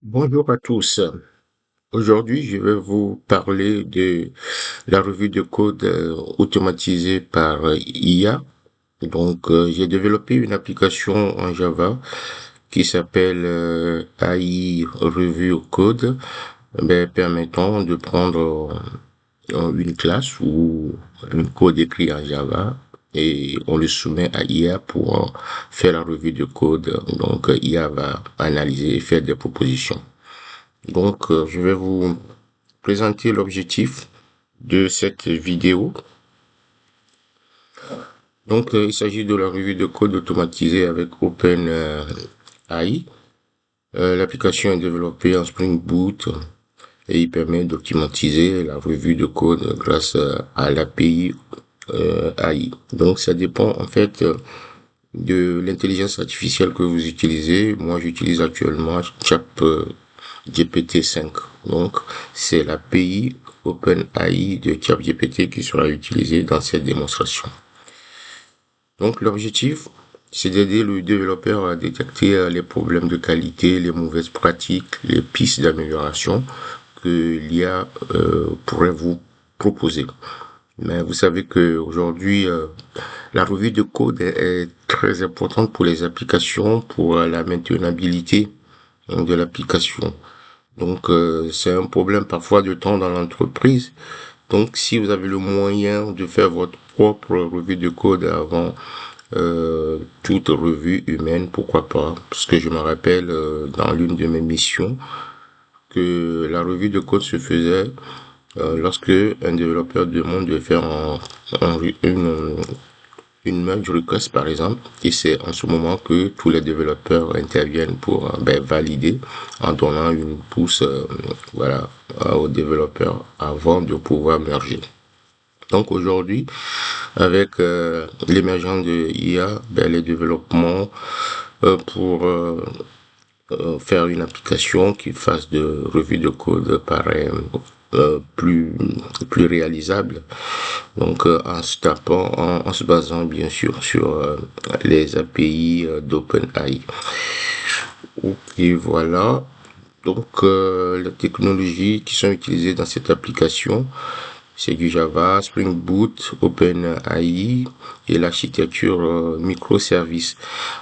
Bonjour à tous. Aujourd'hui, je vais vous parler de la revue de code automatisée par IA. J'ai développé une application en Java qui s'appelle AI Revue Code, permettant de prendre une classe ou un code écrit en Java et on le soumet à IA pour faire la revue de code. IA va analyser et faire des propositions. Je vais vous présenter l'objectif de cette vidéo. Il s'agit de la revue de code automatisée avec OpenAI. L'application est développée en Spring Boot et il permet d'optimiser la revue de code grâce à l'API AI. Donc, ça dépend en fait de l'intelligence artificielle que vous utilisez. Moi, j'utilise actuellement GPT-5. Donc, c'est l'API OpenAI de ChatGPT qui sera utilisée dans cette démonstration. Donc, l'objectif, c'est d'aider le développeur à détecter les problèmes de qualité, les mauvaises pratiques, les pistes d'amélioration que l'IA pourrait vous proposer. Mais vous savez que aujourd'hui, la revue de code est très importante pour les applications, pour la maintenabilité de l'application. C'est un problème parfois de temps dans l'entreprise. Donc, si vous avez le moyen de faire votre propre revue de code avant toute revue humaine, pourquoi pas? Parce que je me rappelle dans l'une de mes missions que la revue de code se faisait lorsque un développeur demande de faire une merge request par exemple, et c'est en ce moment que tous les développeurs interviennent pour valider en donnant une pousse aux développeurs avant de pouvoir merger. Donc aujourd'hui, avec l'émergence de IA, les développements pour faire une application qui fasse de revue de code paraît plus réalisable. En se tapant, en se basant bien sûr sur les API d'OpenAI. Et voilà. Les technologies qui sont utilisées dans cette application, c'est du Java, Spring Boot, OpenAI et l'architecture microservice.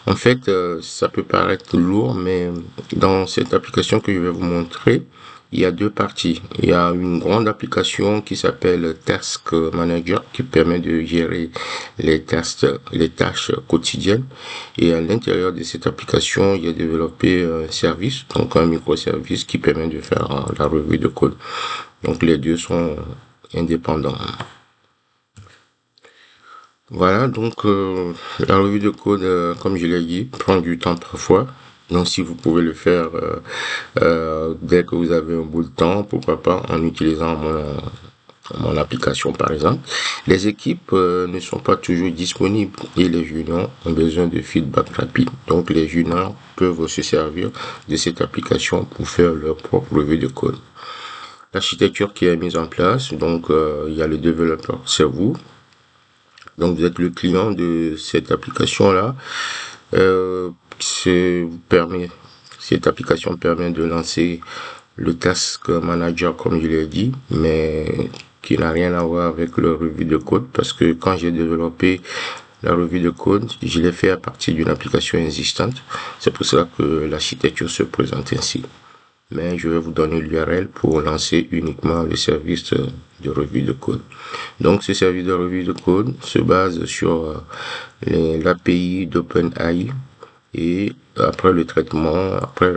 En fait, ça peut paraître lourd, mais dans cette application que je vais vous montrer, il y a deux parties. Il y a une grande application qui s'appelle Task Manager qui permet de gérer les tâches quotidiennes. Et à l'intérieur de cette application, il y a développé un service, donc un microservice qui permet de faire la revue de code. Donc les deux sont indépendants. Voilà, la revue de code, comme je l'ai dit, prend du temps parfois. Donc si vous pouvez le faire dès que vous avez un bout de temps, pourquoi pas en utilisant mon application par exemple. Les équipes ne sont pas toujours disponibles et les juniors ont besoin de feedback rapide. Donc les juniors peuvent se servir de cette application pour faire leur propre revue de code. L'architecture qui est mise en place, il y a le développeur, c'est vous. Donc vous êtes le client de cette application-là. Cette application permet de lancer le Task Manager comme je l'ai dit, mais qui n'a rien à voir avec le revue de code parce que quand j'ai développé la revue de code, je l'ai fait à partir d'une application existante. C'est pour cela que l'architecture se présente ainsi. Mais je vais vous donner l'URL pour lancer uniquement le service de revue de code. Donc ce service de revue de code se base sur l'API d'OpenAI et après le traitement, après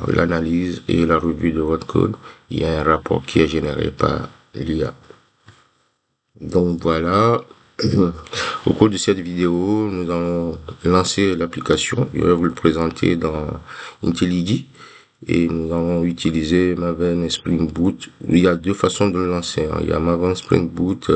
l'analyse et la revue de votre code, il y a un rapport qui est généré par l'IA. Donc voilà, au cours de cette vidéo, nous allons lancer l'application. Je vais vous le présenter dans IntelliJ. Et nous allons utiliser Maven et Spring Boot. Il y a deux façons de le lancer. Il y a Maven Spring Boot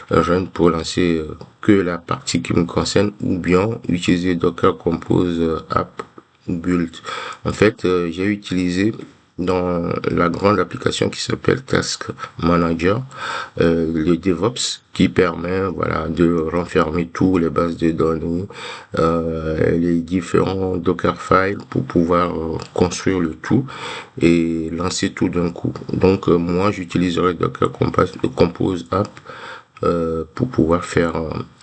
Run pour lancer que la partie qui me concerne ou bien utiliser Docker Compose App Build. En fait, j'ai utilisé dans la grande application qui s'appelle Task Manager, le DevOps qui permet voilà de renfermer tous les bases de données, les différents Dockerfiles pour pouvoir construire le tout et lancer tout d'un coup. Donc moi j'utiliserai Docker Compose App pour pouvoir faire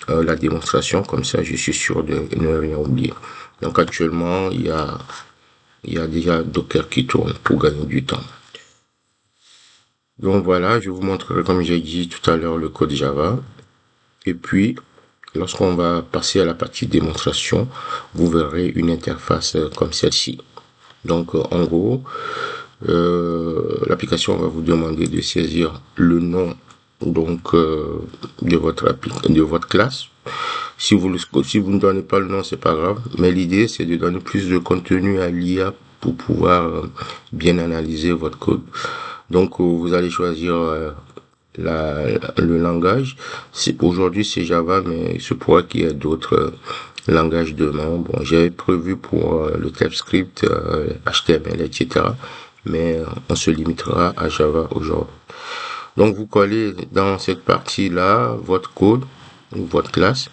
la démonstration, comme ça je suis sûr de ne rien oublier. Donc actuellement il y a déjà Docker qui tourne pour gagner du temps. Donc voilà, je vous montrerai comme j'ai dit tout à l'heure le code Java. Et puis, lorsqu'on va passer à la partie démonstration, vous verrez une interface comme celle-ci. Donc en gros, l'application va vous demander de saisir le nom donc de votre classe. Si vous ne donnez pas le nom, c'est pas grave, mais l'idée c'est de donner plus de contenu à l'IA pour pouvoir bien analyser votre code. Donc vous allez choisir le langage. Aujourd'hui c'est Java, mais il se pourrait qu'il y ait d'autres langages demain. Bon, j'avais prévu pour le TypeScript, HTML, etc. Mais on se limitera à Java aujourd'hui. Donc vous collez dans cette partie-là votre code, votre classe,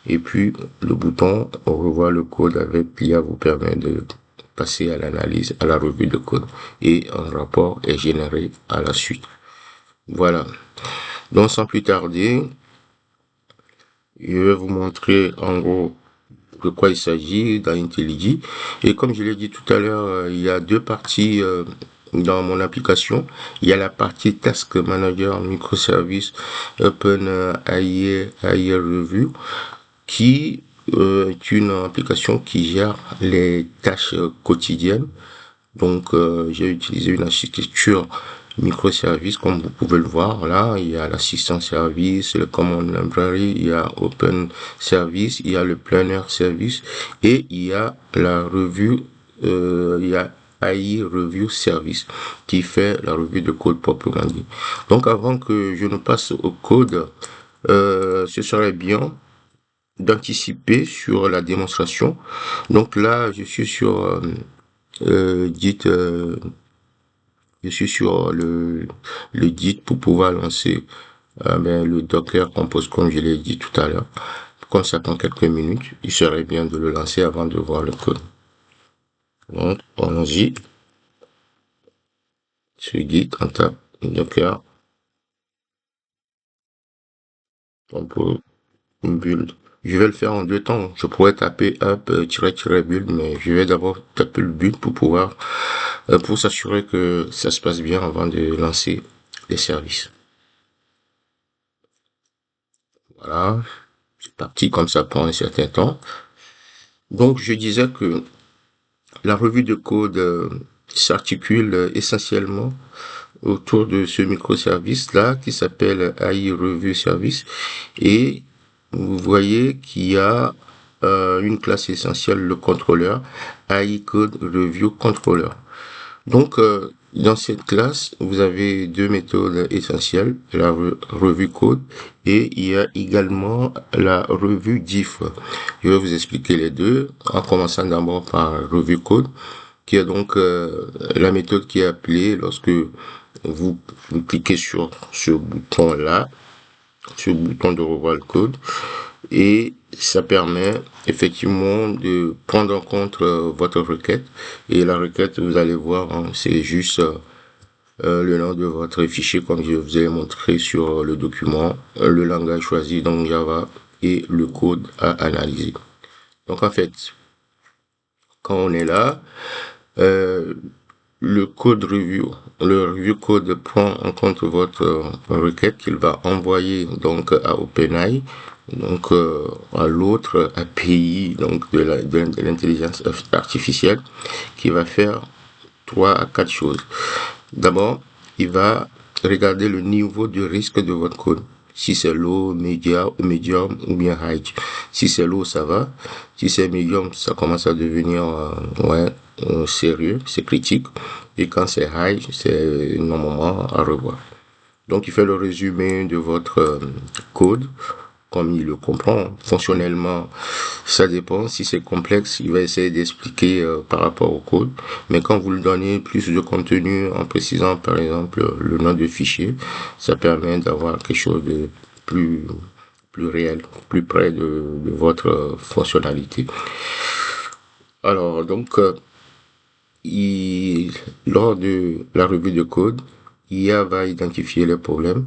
et puis le bouton revoir le code avec l'IA vous permet de passer à l'analyse, à la revue de code, et un rapport est généré à la suite. Voilà. Donc sans plus tarder, je vais vous montrer en gros de quoi il s'agit dans IntelliJ. Et comme je l'ai dit tout à l'heure, il y a deux parties dans mon application. Il y a la partie Task Manager Microservice OpenAI Review qui est une application qui gère les tâches quotidiennes. Donc j'ai utilisé une architecture microservice comme vous pouvez le voir là. Il y a l'assistant service, le command library, il y a open service, il y a le planner service et il y a la revue, il y a AI Review Service qui fait la revue de code proprement dit. Donc avant que je ne passe au code, ce serait bien d'anticiper sur la démonstration. Donc là, je suis sur je suis sur le Git pour pouvoir lancer le Docker Compose comme je l'ai dit tout à l'heure. Comme ça prend quelques minutes, il serait bien de le lancer avant de voir le code. Donc, allons-y. Sur Git, on tape Docker Compose Build. Je vais le faire en deux temps. Je pourrais taper up-build, mais je vais d'abord taper le build pour pouvoir, pour s'assurer que ça se passe bien avant de lancer les services. Voilà. C'est parti, comme ça prend un certain temps. Donc, je disais que la revue de code s'articule essentiellement autour de ce microservice-là qui s'appelle AI Review Service et vous voyez qu'il y a une classe essentielle, le contrôleur, AI Code Review Controller. Donc, dans cette classe, vous avez deux méthodes essentielles, la revue code et il y a également la revue diff. Je vais vous expliquer les deux en commençant d'abord par revue code, qui est donc la méthode qui est appelée lorsque vous cliquez sur ce bouton-là, ce bouton de revoir le code, et ça permet effectivement de prendre en compte votre requête. Et la requête, vous allez voir, hein, c'est juste le nom de votre fichier comme je vous ai montré sur le document, le langage choisi donc Java et le code à analyser. Donc en fait, quand on est là, le code review, le review code prend en compte votre requête qu'il va envoyer donc à OpenAI, donc à l'autre API donc de l'intelligence artificielle qui va faire 3 à 4 choses. D'abord, il va regarder le niveau de risque de votre code. Si c'est low, medium ou bien high. Si c'est low, ça va. Si c'est medium, ça commence à devenir sérieux, c'est critique. Et quand c'est high, c'est normalement à revoir. Donc, il fait le résumé de votre code comme il le comprend. Fonctionnellement, ça dépend. Si c'est complexe, il va essayer d'expliquer par rapport au code. Mais quand vous lui donnez plus de contenu en précisant par exemple le nom de fichier, ça permet d'avoir quelque chose de plus plus réel, plus près de votre fonctionnalité. Alors donc lors de la revue de code, IA va identifier les problèmes.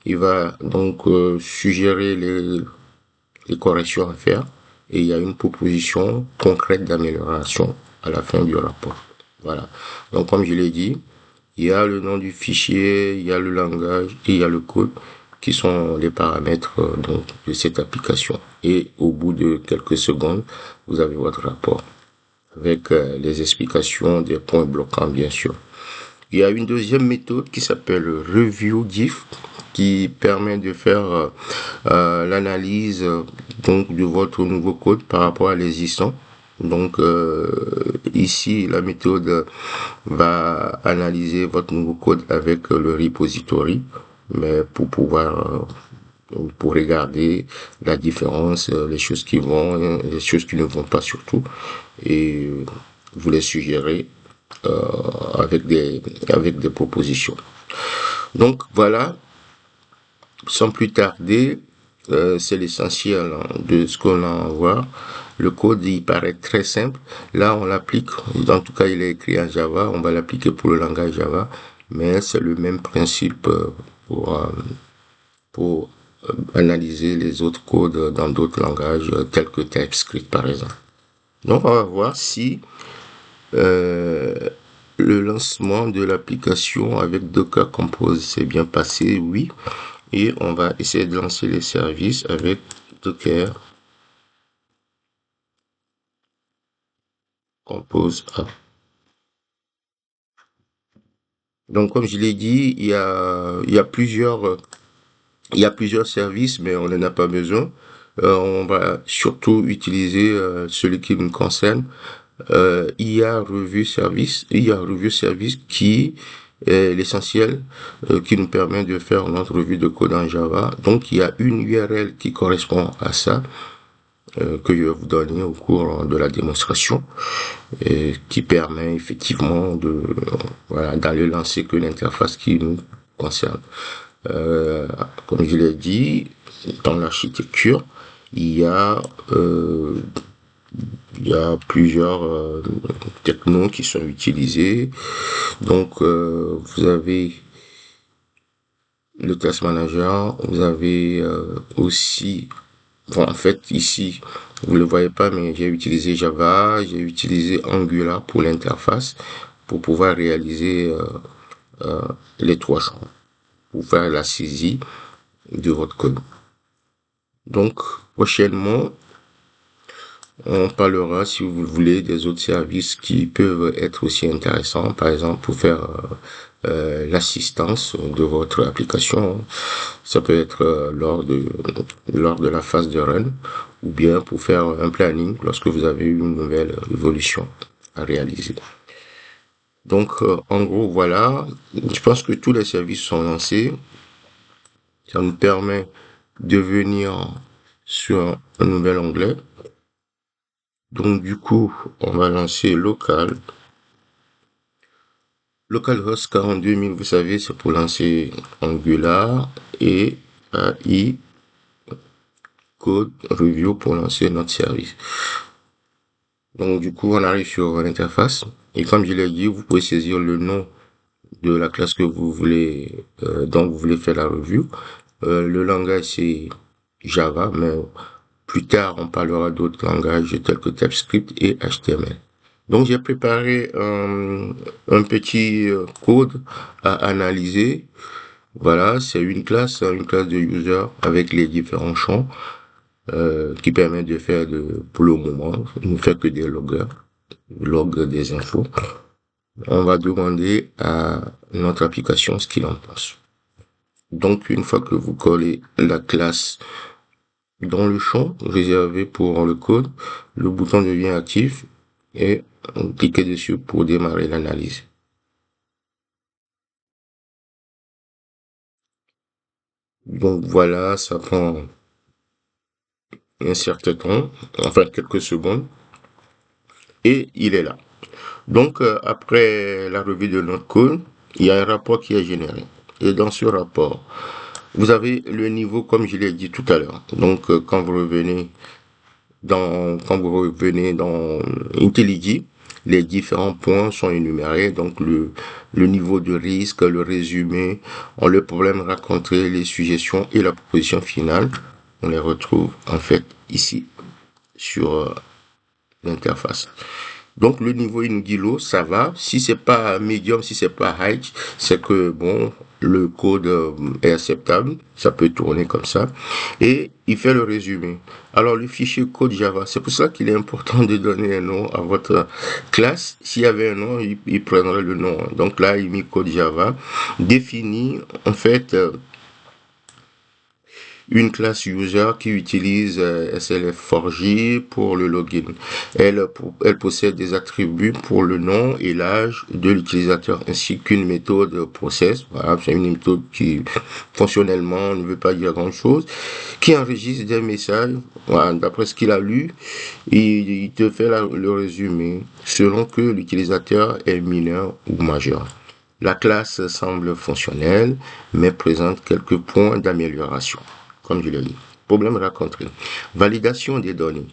Il va donc suggérer les corrections à faire et il y a une proposition concrète d'amélioration à la fin du rapport. Voilà. Donc comme je l'ai dit, il y a le nom du fichier, il y a le langage et il y a le code qui sont les paramètres donc, de cette application. Et au bout de quelques secondes, vous avez votre rapport avec les explications des points bloquants bien sûr. Il y a une deuxième méthode qui s'appelle Review Diff qui permet de faire l'analyse donc de votre nouveau code par rapport à l'existant. Donc ici la méthode va analyser votre nouveau code avec le repository, mais pour pouvoir pour regarder la différence, les choses qui vont, les choses qui ne vont pas surtout, et vous les suggérer avec des propositions. Donc voilà, sans plus tarder, c'est l'essentiel de ce qu'on a à voir. Le code, il paraît très simple. Là, on l'applique, en tout cas, il est écrit en Java, on va l'appliquer pour le langage Java, mais c'est le même principe pour analyser les autres codes dans d'autres langages, tels que TypeScript, par exemple. Donc, on va voir si le lancement de l'application avec Docker Compose s'est bien passé, oui. Et on va essayer de lancer les services avec Docker Compose A. Donc, comme je l'ai dit, il y a plusieurs services, mais on n'en a pas besoin. On va surtout utiliser celui qui nous concerne, IA Review Service, qui est l'essentiel, qui nous permet de faire notre revue de code en Java. Donc il y a une URL qui correspond à ça, que je vais vous donner au cours de la démonstration, et qui permet effectivement d'aller lancer que l'interface qui nous concerne. Comme je l'ai dit, dans l'architecture, il y a plusieurs technos qui sont utilisés. Donc, vous avez le Task Manager, vous avez aussi, bon, en fait, ici, vous le voyez pas, mais j'ai utilisé Java, j'ai utilisé Angular pour l'interface, pour pouvoir réaliser les trois champs, pour faire la saisie de votre code. Donc, prochainement, on parlera, si vous voulez, des autres services qui peuvent être aussi intéressants, par exemple pour faire l'assistance de votre application. Ça peut être lors de la phase de run, ou bien pour faire un planning lorsque vous avez une nouvelle évolution à réaliser. Donc, en gros, voilà. Je pense que tous les services sont lancés. Ça nous permet de venir sur un nouvel onglet. Donc du coup, on va lancer local. Localhost 42000, vous savez, c'est pour lancer Angular et AI Code Review pour lancer notre service. Donc du coup, on arrive sur l'interface. Et comme je l'ai dit, vous pouvez saisir le nom de la classe que vous voulez, dont vous voulez faire la review. Le langage, c'est Java, mais plus tard, on parlera d'autres langages tels que TypeScript et HTML. Donc, j'ai préparé un petit code à analyser. Voilà, c'est une classe de user avec les différents champs qui permet de faire pour le moment, ne faire que des loggers, log des infos. On va demander à notre application ce qu'il en pense. Donc, une fois que vous collez la classe dans le champ réservé pour le code, le bouton devient actif et on clique dessus pour démarrer l'analyse. Donc voilà, ça prend un certain temps, enfin quelques secondes, et il est là. Donc, après la revue de notre code, il y a un rapport qui est généré. Et dans ce rapport, vous avez le niveau, comme je l'ai dit tout à l'heure. Donc, quand vous revenez dans IntelliJ, les différents points sont énumérés. Donc, le niveau de risque, le résumé, le problème rencontré, les suggestions et la proposition finale. On les retrouve, en fait, ici, sur l'interface. Donc le niveau Inugilo, ça va. Si c'est pas medium, si c'est pas high, c'est que bon, le code est acceptable. Ça peut tourner comme ça. Et il fait le résumé. Alors le fichier code Java, c'est pour ça qu'il est important de donner un nom à votre classe. S'il y avait un nom, il prendrait le nom. Donc là, il met code Java définit en fait une classe user qui utilise SLF4J pour le login. Elle possède des attributs pour le nom et l'âge de l'utilisateur ainsi qu'une méthode process. Voilà, c'est une méthode qui fonctionnellement ne veut pas dire grand chose, qui enregistre des messages. Voilà, d'après ce qu'il a lu, il te fait le résumé selon que l'utilisateur est mineur ou majeur. La classe semble fonctionnelle, mais présente quelques points d'amélioration, comme je l'ai dit. Problème rencontré. Validation des données.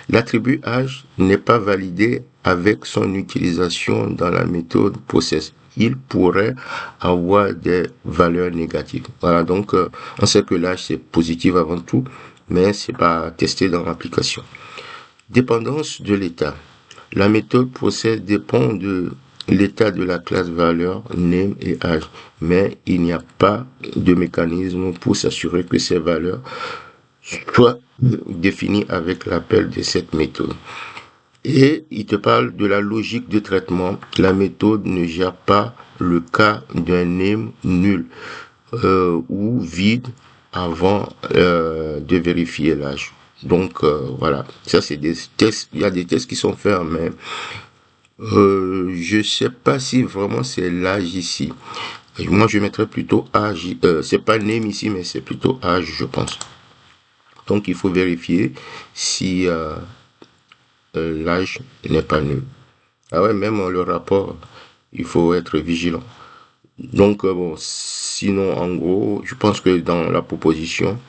L'attribut âge n'est pas validé avec son utilisation dans la méthode process. Il pourrait avoir des valeurs négatives. Voilà, donc on sait que l'âge c'est positif avant tout, mais c'est pas testé dans l'application. Dépendance de l'état. La méthode process dépend de l'état de la classe valeur, name et âge, mais il n'y a pas de mécanisme pour s'assurer que ces valeurs soient définies avec l'appel de cette méthode. Et il te parle de la logique de traitement. La méthode ne gère pas le cas d'un name nul ou vide avant de vérifier l'âge. Donc voilà, ça c'est des tests, il y a des tests qui sont faits, mais je sais pas si vraiment c'est l'âge ici. Moi je mettrais plutôt âge, c'est pas name ici, mais c'est plutôt âge, je pense. Donc il faut vérifier si l'âge n'est pas nul. Ah ouais, même le rapport, il faut être vigilant. Donc bon, sinon en gros, je pense que dans la proposition,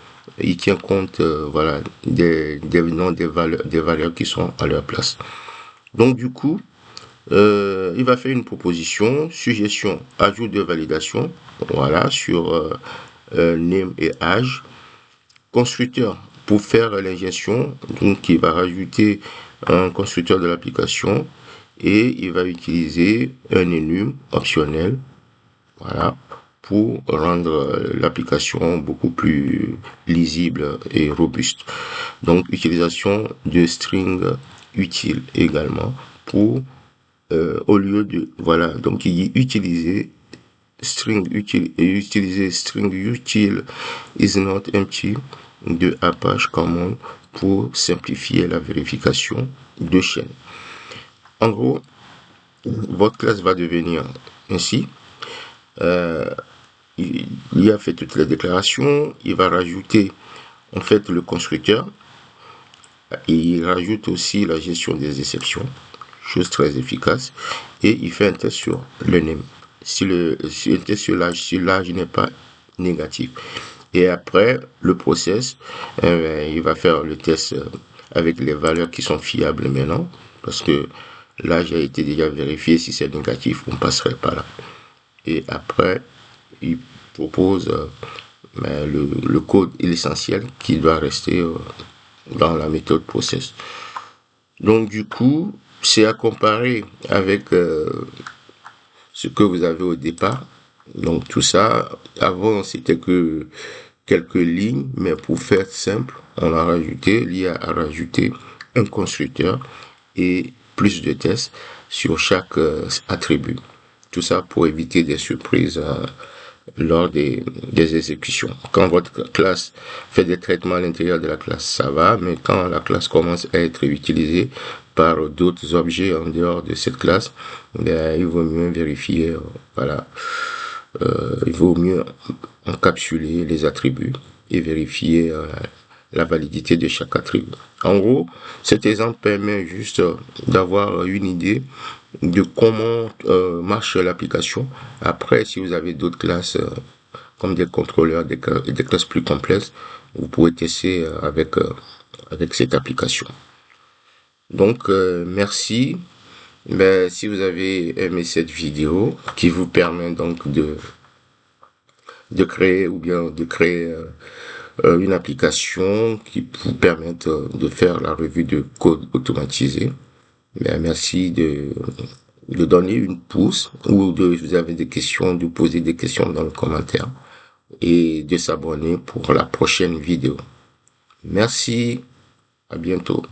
il tient compte voilà des noms des valeurs qui sont à leur place. Donc du coup, il va faire une proposition, suggestion, ajout de validation, voilà, sur name et âge. Constructeur, pour faire l'ingestion, donc il va rajouter un constructeur de l'application et il va utiliser un enum optionnel, voilà, pour rendre l'application beaucoup plus lisible et robuste. Donc utilisation de string utile également pour au lieu de voilà, donc il dit utiliser string utile et utiliser string utile is not empty de Apache Common pour simplifier la vérification de chaîne. En gros, votre classe va devenir ainsi. Il a fait toutes les déclarations, il va rajouter en fait le constructeur et il rajoute aussi la gestion des exceptions, chose très efficace, et il fait un test sur le name. Si un test sur l'âge, si l'âge n'est pas négatif. Et après, le process, il va faire le test avec les valeurs qui sont fiables maintenant, parce que l'âge a été déjà vérifié, si c'est négatif, on ne passerait pas là. Et après, il propose le code et l'essentiel qui doit rester dans la méthode process. Donc du coup, c'est à comparer avec ce que vous avez au départ. Donc tout ça, avant c'était que quelques lignes, mais pour faire simple, on a rajouté, l'IA a rajouté un constructeur et plus de tests sur chaque attribut. Tout ça pour éviter des surprises lors des exécutions. Quand votre classe fait des traitements à l'intérieur de la classe, ça va, mais quand la classe commence à être utilisée par d'autres objets en dehors de cette classe, il vaut mieux vérifier, voilà, il vaut mieux encapsuler les attributs et vérifier la validité de chaque attribut. En gros, cet exemple permet juste d'avoir une idée de comment marche l'application. Après, si vous avez d'autres classes comme des contrôleurs, des classes plus complexes, vous pouvez tester avec cette application. Donc, merci. Ben, si vous avez aimé cette vidéo qui vous permet donc de créer ou bien de créer une application qui vous permette de faire la revue de code automatisé, ben, merci de donner une pouce ou de, vous avez des questions, de poser des questions dans le commentaire et de s'abonner pour la prochaine vidéo. Merci, à bientôt.